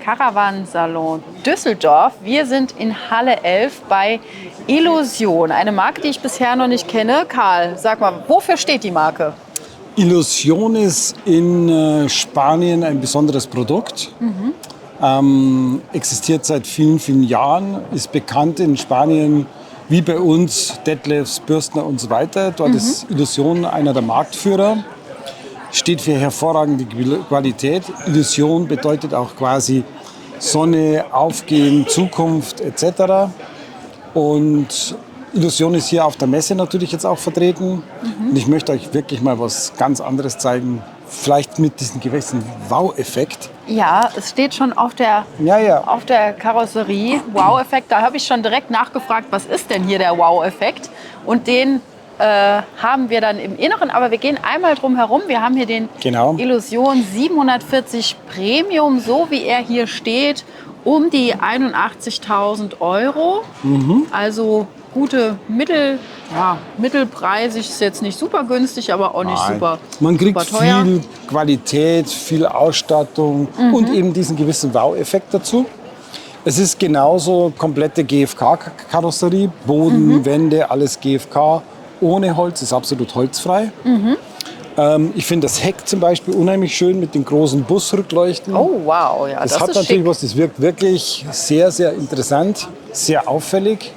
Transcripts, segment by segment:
Caravan-Salon Düsseldorf. Wir sind in Halle 11 bei Illusion, eine Marke, die ich bisher noch nicht kenne. Karl, sag mal, wofür steht die Marke? Illusion ist in Spanien ein besonderes Produkt. Existiert seit vielen, vielen Jahren, ist bekannt in Spanien wie bei uns, Detlefs, Bürstner und so weiter. Dort ist Illusion einer der Marktführer. Steht für hervorragende Qualität. Illusion bedeutet auch quasi Sonne, Aufgehen, Zukunft etc. Und Illusion ist hier auf der Messe natürlich jetzt auch vertreten. Und ich möchte euch wirklich mal was ganz anderes zeigen. Vielleicht mit diesem gewissen Wow-Effekt. Ja, es steht schon auf der Karosserie. Wow-Effekt, da habe ich schon direkt nachgefragt, was ist denn hier der Wow-Effekt? Und den haben wir dann im Inneren, aber wir gehen einmal drum herum. Wir haben hier den Illusion 740 Premium, so wie er hier steht, um die 81.000 €. Also gute mittelpreisig, ist jetzt nicht super günstig, aber auch nicht super teuer. Man kriegt viel Qualität, viel Ausstattung und eben diesen gewissen Wow-Effekt dazu. Es ist genauso komplette GFK-Karosserie, Boden, Wände, alles GFK. Ohne Holz, ist absolut holzfrei. Ich finde das Heck zum Beispiel unheimlich schön mit den großen Busrückleuchten. Oh wow, ja, das hat ist natürlich schick. was, das wirkt wirklich sehr, sehr interessant, sehr auffällig.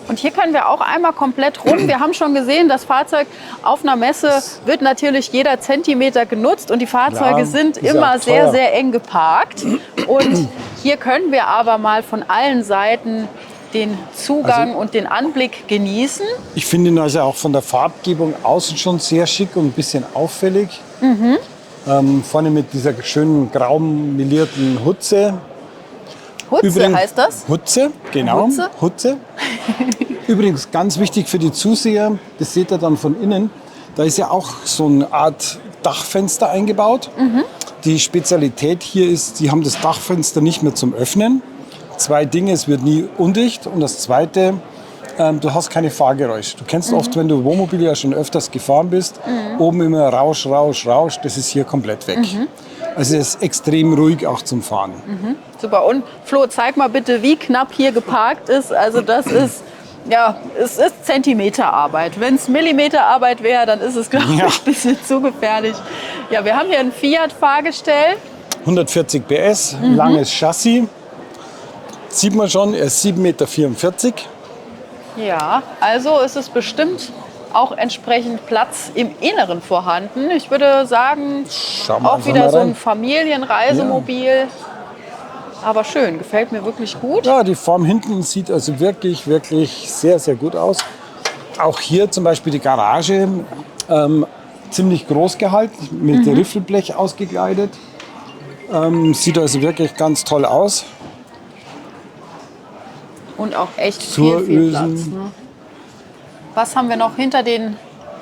Und hier können wir auch einmal komplett rum. Wir haben schon gesehen, das Fahrzeug auf einer Messe wird natürlich jeder Zentimeter genutzt und die Fahrzeuge sind immer sehr, sehr eng geparkt. Und hier können wir aber mal von allen Seiten den Zugang und den Anblick genießen. Ich finde ihn also auch von der Farbgebung außen schon sehr schick und ein bisschen auffällig. Vorne mit dieser schönen grau melierten Hutze. Hutze heißt das? Hutze, genau. Hutze. Übrigens ganz wichtig für die Zuseher, das seht ihr dann von innen, da ist ja auch so eine Art Dachfenster eingebaut. Die Spezialität hier ist, sie haben das Dachfenster nicht mehr zum Öffnen. Zwei Dinge, es wird nie undicht und das Zweite, du hast keine Fahrgeräusche. Du kennst oft, wenn du Wohnmobil ja schon öfters gefahren bist, oben immer Rausch, Rausch, Rausch, das ist hier komplett weg. Also es ist extrem ruhig auch zum Fahren. Super. Und Flo, zeig mal bitte, wie knapp hier geparkt ist. Also das ist, ja, es ist Zentimeterarbeit. Wenn es Millimeterarbeit wäre, dann ist es, glaube ich, ein bisschen zu gefährlich. Ja, wir haben hier ein Fiat-Fahrgestell. 140 PS, langes Chassis. Sieht man schon, er ist 7,44 Meter. Ja, also ist es bestimmt auch entsprechend Platz im Inneren vorhanden. Ich würde sagen, auch wieder so ein Familienreisemobil. Ja. Aber schön, gefällt mir wirklich gut. Ja, die Form hinten sieht also wirklich, wirklich sehr, sehr gut aus. Auch hier zum Beispiel die Garage, ziemlich groß gehalten, mit Riffelblech ausgekleidet. Sieht also wirklich ganz toll aus. Und auch echt viel Platz. Ne? Was haben wir noch hinter den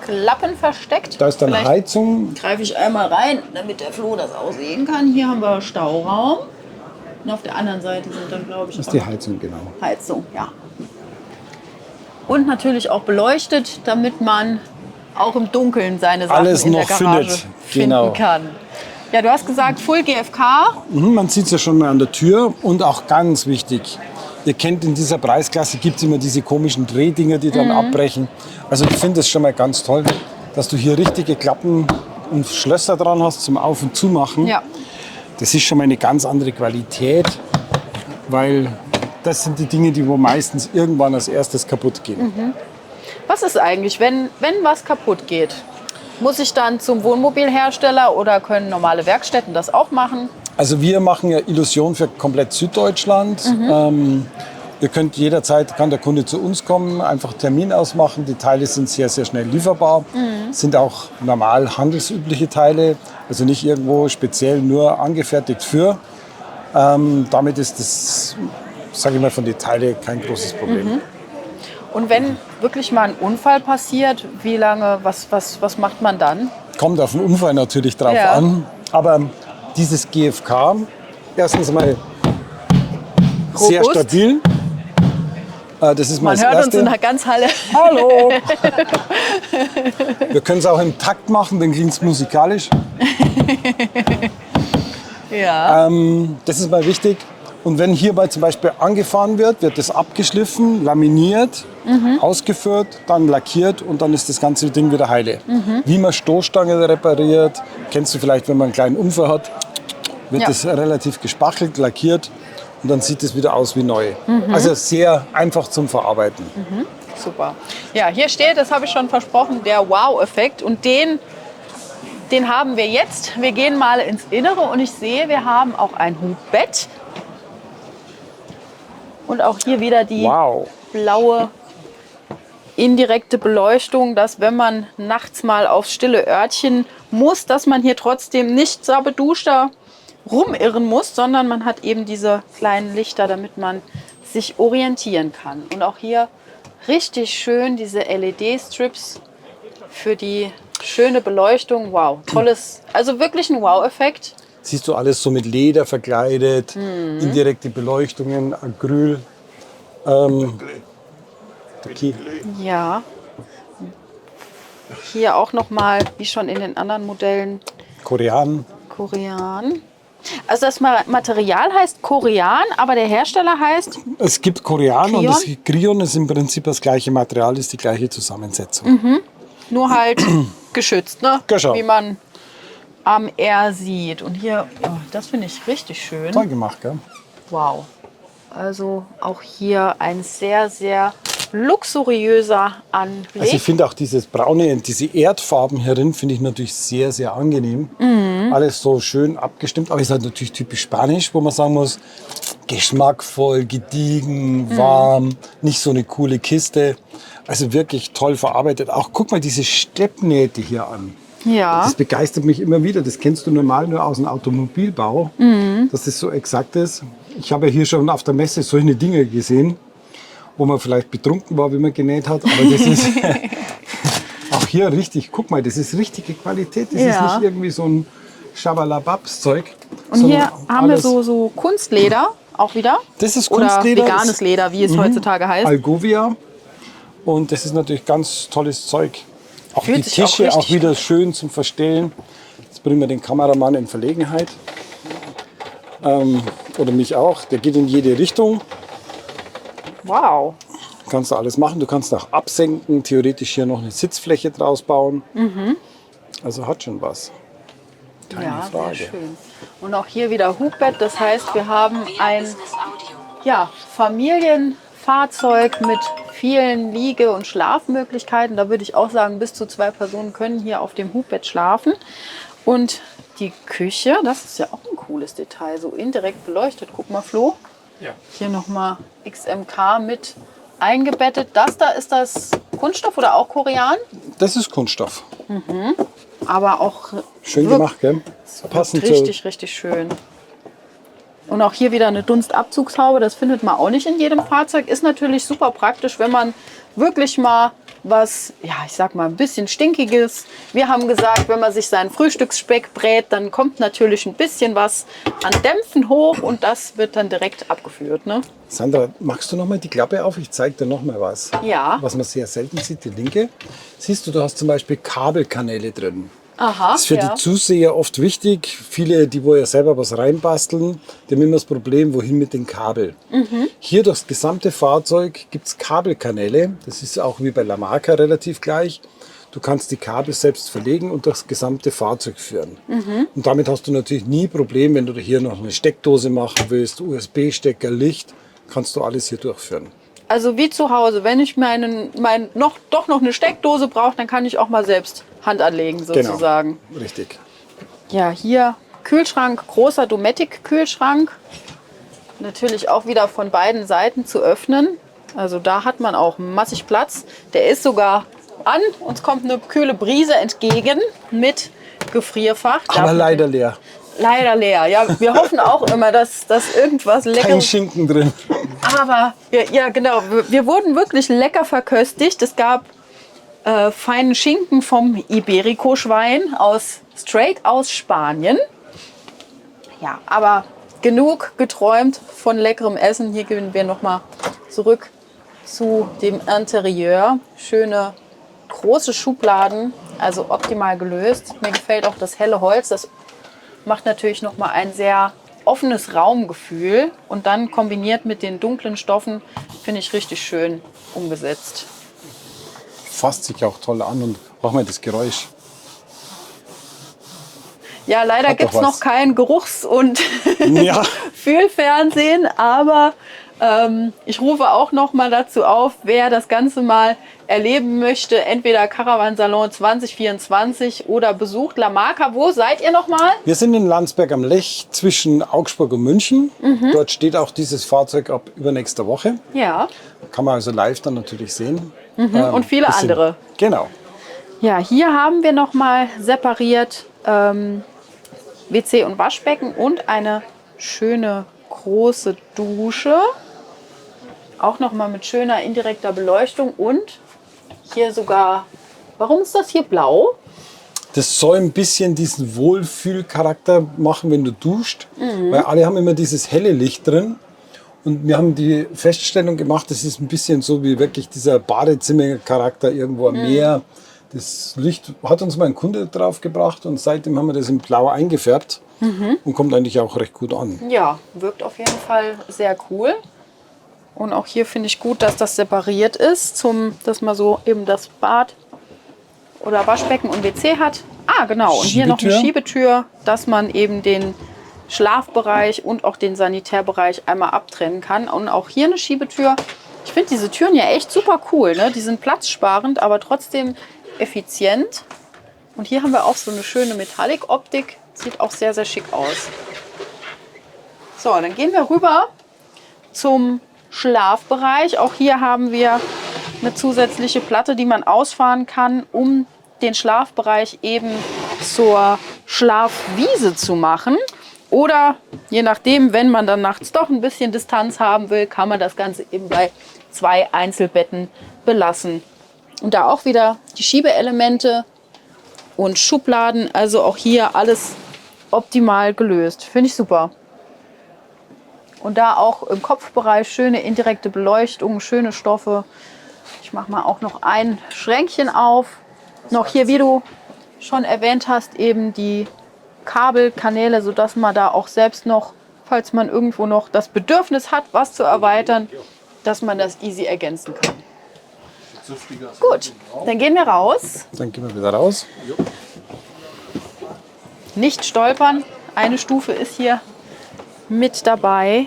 Klappen versteckt? Da ist dann Heizung. Greife ich einmal rein, damit der Flo das auch sehen kann. Hier haben wir Stauraum. Und auf der anderen Seite sind dann, glaube ich, das ist die Heizung, genau. Heizung, ja. Und natürlich auch beleuchtet, damit man auch im Dunkeln seine Sachen alles in noch der Garage finden kann. Ja, du hast gesagt, Full GFK. Man sieht es ja schon mal an der Tür. Und auch ganz wichtig, ihr kennt, in dieser Preisklasse gibt es immer diese komischen Drehdinger, die dann abbrechen. Also ich finde es schon mal ganz toll, dass du hier richtige Klappen und Schlösser dran hast zum Auf- und Zumachen. Ja. Das ist schon mal eine ganz andere Qualität, weil das sind die Dinge, die wo meistens irgendwann als erstes kaputt gehen. Was ist eigentlich, wenn was kaputt geht? Muss ich dann zum Wohnmobilhersteller oder können normale Werkstätten das auch machen? Also wir machen ja Illusion für komplett Süddeutschland. Ihr könnt jederzeit, kann der Kunde zu uns kommen, einfach Termin ausmachen. Die Teile sind sehr, sehr schnell lieferbar. Sind auch normal handelsübliche Teile, also nicht irgendwo speziell nur angefertigt für. Damit ist das, sage ich mal, von den Teilen kein großes Problem. Und wenn wirklich mal ein Unfall passiert, wie lange, was macht man dann? Kommt auf den Unfall natürlich drauf an. Aber dieses GFK, erstens mal sehr stabil. Das ist mal Man hört uns in der ganz Halle. Hallo! Wir können es auch im Takt machen, dann klingt es musikalisch. Ja. Das ist mal wichtig. Und wenn hier mal zum Beispiel angefahren wird, wird das abgeschliffen, laminiert, ausgeführt, dann lackiert und dann ist das ganze Ding wieder heile. Wie man Stoßstangen repariert, kennst du vielleicht, wenn man einen kleinen Unfall hat, wird das relativ gespachtelt, lackiert und dann sieht es wieder aus wie neu. Also sehr einfach zum Verarbeiten. Super. Ja, hier steht, das habe ich schon versprochen, der Wow-Effekt und den haben wir jetzt. Wir gehen mal ins Innere und ich sehe, wir haben auch ein Hubbett. Und auch hier wieder die blaue indirekte Beleuchtung, dass wenn man nachts mal aufs stille Örtchen muss, dass man hier trotzdem nicht sabeduscht da rumirren muss, sondern man hat eben diese kleinen Lichter, damit man sich orientieren kann. Und auch hier richtig schön diese LED-Strips für die schöne Beleuchtung. Wow, tolles, also wirklich ein Wow-Effekt. Siehst du alles so mit Leder verkleidet, indirekte Beleuchtungen, Acryl. Okay. Ja. Hier auch noch mal, wie schon in den anderen Modellen, Korean. Also das Material heißt Korean, aber der Hersteller heißt? Es gibt Korean Krion? und das Krion ist im Prinzip das gleiche Material, ist die gleiche Zusammensetzung. Nur halt geschützt, ne? Genau. Wie man am R sieht. Und hier, das finde ich richtig schön. Toll gemacht, gell? Wow. Also auch hier ein sehr, sehr luxuriöser Anblick. Also ich finde auch dieses braune, diese Erdfarben hierin finde ich natürlich sehr, sehr angenehm. Alles so schön abgestimmt, aber es ist halt natürlich typisch spanisch, wo man sagen muss, geschmackvoll, gediegen, warm, nicht so eine coole Kiste. Also wirklich toll verarbeitet. Auch guck mal diese Steppnähte hier an. Ja. Das begeistert mich immer wieder. Das kennst du normal nur aus dem Automobilbau, dass das so exakt ist. Ich habe ja hier schon auf der Messe solche Dinge gesehen, wo man vielleicht betrunken war, wie man genäht hat. Aber das ist auch hier richtig, guck mal, das ist richtige Qualität. Das ist nicht irgendwie so ein Schabalababs-Zeug. Und hier haben wir so Kunstleder auch wieder. Das ist Kunstleder. Oder veganes Leder, wie es heutzutage heißt. Algovia. Und das ist natürlich ganz tolles Zeug. Auch Fühlt die sich auch Tische auch richtig wieder schön zum Verstellen. Jetzt bringen wir den Kameramann in Verlegenheit. Oder mich auch. Der geht in jede Richtung. Wow. Kannst du alles machen. Du kannst auch absenken. Theoretisch hier noch eine Sitzfläche draus bauen. Also hat schon was. Keine Frage. Sehr schön. Und auch hier wieder Hubbett. Das heißt, wir haben ein Familienfahrzeug mit vielen Liege- und Schlafmöglichkeiten. Da würde ich auch sagen, bis zu 2 Personen können hier auf dem Hubbett schlafen. Und die Küche, das ist ja auch ein cooles Detail, so indirekt beleuchtet. Guck mal, Flo. Ja. Hier nochmal XMK mit eingebettet. Das da, ist das Kunststoff oder auch Korean? Das ist Kunststoff. Aber auch Schön gemacht, gell? Passend richtig schön. Und auch hier wieder eine Dunstabzugshaube. Das findet man auch nicht in jedem Fahrzeug. Ist natürlich super praktisch, wenn man wirklich mal was, ich sag mal, ein bisschen Stinkiges. Wir haben gesagt, wenn man sich seinen Frühstücksspeck brät, dann kommt natürlich ein bisschen was an Dämpfen hoch und das wird dann direkt abgeführt. Ne? Sandra, machst du noch mal die Klappe auf? Ich zeige dir noch mal was. Ja. Was man sehr selten sieht, die linke. Siehst du, du hast zum Beispiel Kabelkanäle drin. Aha, Das ist für die Zuseher oft wichtig. Viele, die wo ja selber was reinbasteln, die haben immer das Problem, wohin mit den Kabel. Hier durchs gesamte Fahrzeug gibt es Kabelkanäle. Das ist auch wie bei La Marca relativ gleich. Du kannst die Kabel selbst verlegen und durchs gesamte Fahrzeug führen. Und damit hast du natürlich nie Problem, wenn du hier noch eine Steckdose machen willst, USB-Stecker, Licht, kannst du alles hier durchführen. Also wie zu Hause, wenn ich doch noch eine Steckdose brauche, dann kann ich auch mal selbst Hand anlegen sozusagen. Genau, richtig. Ja, hier Kühlschrank, großer Dometic-Kühlschrank. Natürlich auch wieder von beiden Seiten zu öffnen. Also da hat man auch massig Platz. Der ist sogar an. Uns kommt eine kühle Brise entgegen mit Gefrierfach. Aber leider leer. Leider leer. Ja, wir hoffen auch immer, dass irgendwas Leckeres... Kein Schinken drin. Aber, ja genau, wir wurden wirklich lecker verköstigt. Es gab feinen Schinken vom Iberico-Schwein straight aus Spanien. Ja, aber genug geträumt von leckerem Essen. Hier gehen wir nochmal zurück zu dem Interieur. Schöne große Schubladen, also optimal gelöst. Mir gefällt auch das helle Holz. Das macht natürlich nochmal ein sehr offenes Raumgefühl. Und dann kombiniert mit den dunklen Stoffen, finde ich richtig schön umgesetzt. Fasst sich auch toll an und mach mal das Geräusch. Ja, leider gibt es noch kein Geruchs- und ja. Fühlfernsehen, aber ich rufe auch noch mal dazu auf, wer das Ganze mal erleben möchte, entweder Caravansalon 2024 oder besucht La Marca. Wo seid ihr noch mal? Wir sind in Landsberg am Lech zwischen Augsburg und München. Dort steht auch dieses Fahrzeug ab übernächster Woche. Ja. Kann man also live dann natürlich sehen. Und viele andere. Genau. Ja, hier haben wir noch mal separiert WC und Waschbecken und eine schöne große Dusche. Auch noch mal mit schöner indirekter Beleuchtung und hier sogar, warum ist das hier blau? Das soll ein bisschen diesen Wohlfühlcharakter machen, wenn du duscht. Weil alle haben immer dieses helle Licht drin. Und wir haben die Feststellung gemacht, das ist ein bisschen so wie wirklich dieser Badezimmercharakter irgendwo am Meer. Das Licht hat uns mal ein Kunde drauf gebracht und seitdem haben wir das in Blau eingefärbt und kommt eigentlich auch recht gut an. Ja, wirkt auf jeden Fall sehr cool. Und auch hier finde ich gut, dass das separiert ist, dass man so eben das Bad oder Waschbecken und WC hat. Ah, genau. Und hier noch eine Schiebetür, dass man eben den Schlafbereich und auch den Sanitärbereich einmal abtrennen kann. Und auch hier eine Schiebetür. Ich finde diese Türen ja echt super cool, ne? Die sind platzsparend, aber trotzdem effizient. Und hier haben wir auch so eine schöne Metallic-Optik. Sieht auch sehr, sehr schick aus. So, dann gehen wir rüber zum Schlafbereich. Auch hier haben wir eine zusätzliche Platte, die man ausfahren kann, um den Schlafbereich eben zur Schlafwiese zu machen. Oder je nachdem, wenn man dann nachts doch ein bisschen Distanz haben will, kann man das Ganze eben bei 2 Einzelbetten belassen. Und da auch wieder die Schiebeelemente und Schubladen. Also auch hier alles optimal gelöst. Finde ich super. Und da auch im Kopfbereich schöne indirekte Beleuchtung, schöne Stoffe. Ich mache mal auch noch ein Schränkchen auf. Noch hier, wie du schon erwähnt hast, eben die Kabelkanäle, sodass man da auch selbst noch, falls man irgendwo noch das Bedürfnis hat, was zu erweitern, dass man das easy ergänzen kann. Gut, dann gehen wir raus. Dann gehen wir wieder raus. Nicht stolpern. Eine Stufe ist hier mit dabei.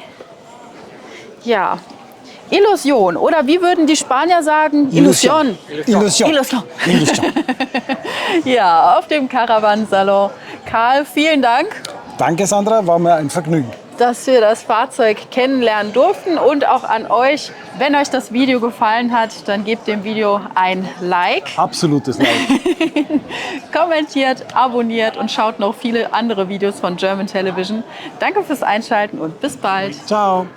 Ja, Illusion. Oder wie würden die Spanier sagen? Illusion. Illusion. Illusion. Illusion. Ja, auf dem Caravansalon. Karl, vielen Dank. Danke, Sandra. War mir ein Vergnügen. Dass wir das Fahrzeug kennenlernen durften und auch an euch. Wenn euch das Video gefallen hat, dann gebt dem Video ein Like. Absolutes Like. Kommentiert, abonniert und schaut noch viele andere Videos von German Television. Danke fürs Einschalten und bis bald. Ciao.